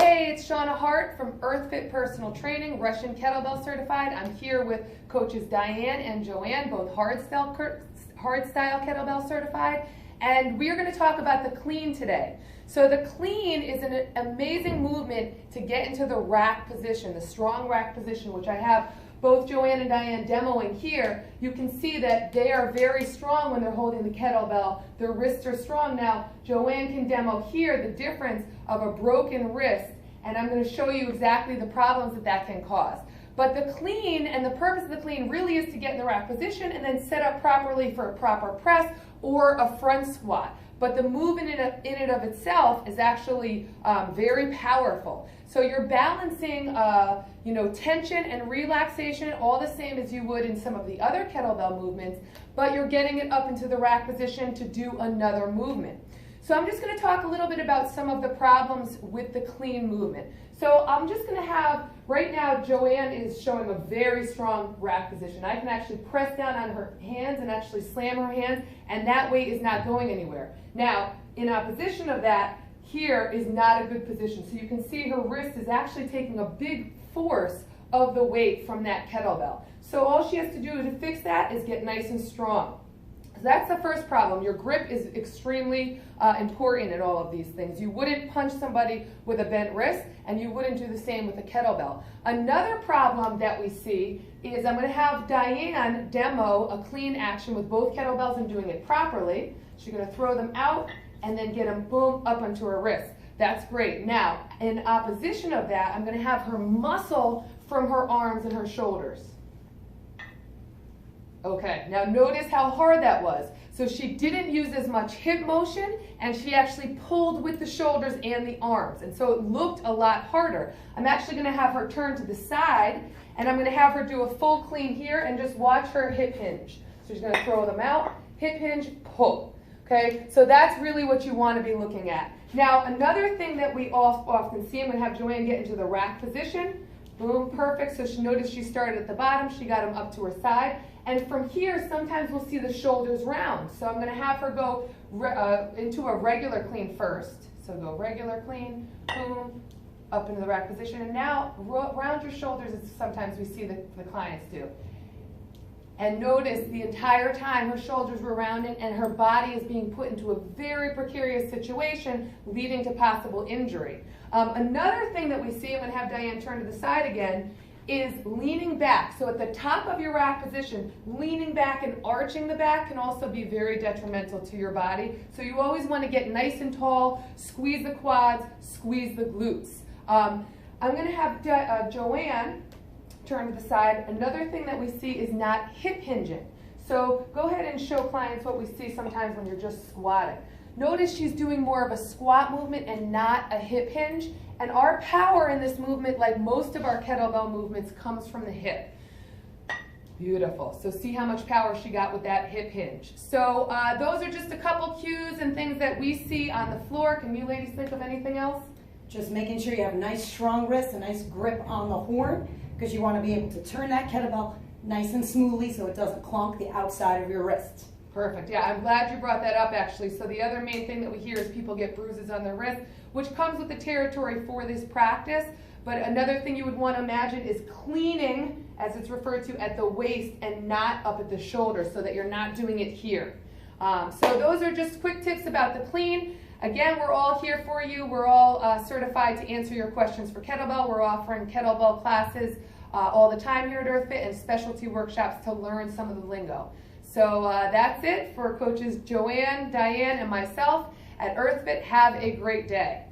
Hey, it's Seana Hart from EarthFIT Personal Training, Russian Kettlebell Certified. I'm here with coaches Diane and Joann, both hardstyle Kettlebell Certified, and we are going to talk about the clean today. So the clean is an amazing movement to get into the rack position, the strong rack position, which I have both Joann and Diane demoing here. You can see that they are very strong when they're holding the kettlebell. Their wrists are strong. Now, Joann can demo here the difference of a broken wrist, and I'm going to show you exactly the problems that that can cause. But the clean, and the purpose of the clean really is to get in the rack position and then set up properly for a proper press or a front squat. But the movement in it of itself is actually very powerful. So you're balancing tension and relaxation all the same as you would in some of the other kettlebell movements, but you're getting it up into the rack position to do another movement. So I'm just going to talk a little bit about some of the problems with the clean movement. So I'm just going to have, right now Joann is showing a very strong rack position. I can actually press down on her hands and actually slam her hands, and that weight is not going anywhere. Now, in opposition of that, here is not a good position. So you can see her wrist is actually taking a big force of the weight from that kettlebell. So all she has to do to fix that is get nice and strong. So that's the first problem. Your grip is extremely important in all of these things. You wouldn't punch somebody with a bent wrist, and you wouldn't do the same with a kettlebell. Another problem that we see is I'm going to have Diane demo a clean action with both kettlebells and doing it properly. She's going to throw them out and then get them, boom, up onto her wrist. That's great. Now, in opposition of that, I'm going to have her muscle from her arms and her shoulders. Okay, now notice how hard that was. So she didn't use as much hip motion, and she actually pulled with the shoulders and the arms. And so it looked a lot harder. I'm actually going to have her turn to the side, and I'm going to have her do a full clean here and just watch her hip hinge. So she's going to throw them out, hip hinge, pull. Okay, so that's really what you want to be looking at. Now, another thing that we often see, I'm going to have Joann get into the rack position. Boom, perfect. So notice she started at the bottom, she got them up to her side. And from here, sometimes we'll see the shoulders round. So I'm going to have her go into a regular clean first. So go regular clean, boom, up into the rack position. And now round your shoulders as sometimes we see the clients do. And notice the entire time her shoulders were rounded and her body is being put into a very precarious situation, leading to possible injury. Another thing that we see, I'm going to have Diane turn to the side again, is leaning back. So at the top of your rack position, leaning back and arching the back can also be very detrimental to your body. So you always want to get nice and tall, squeeze the quads, squeeze the glutes. I'm going to have Joann turn to the side. Another thing that we see is not hip hinging. So go ahead and show clients what we see sometimes when you're just squatting. Notice she's doing more of a squat movement and not a hip hinge. And our power in this movement, like most of our kettlebell movements, comes from the hip. Beautiful. So see how much power she got with that hip hinge. So those are just a couple cues and things that we see on the floor. Can you ladies think of anything else? Just making sure you have a nice strong wrist, a nice grip on the horn, because you want to be able to turn that kettlebell nice and smoothly so it doesn't clonk the outside of your wrist. Perfect. Yeah, I'm glad you brought that up actually. So the other main thing that we hear is people get bruises on their wrist, which comes with the territory for this practice. But another thing you would want to imagine is cleaning, as it's referred to, at the waist and not up at the shoulder, so that you're not doing it here. So those are just quick tips about the clean. Again, we're all here for you. We're all certified to answer your questions for kettlebell. We're offering kettlebell classes all the time here at EarthFIT and specialty workshops to learn some of the lingo. So that's it for coaches Joann, Diane, and myself at EarthFIT. Have a great day.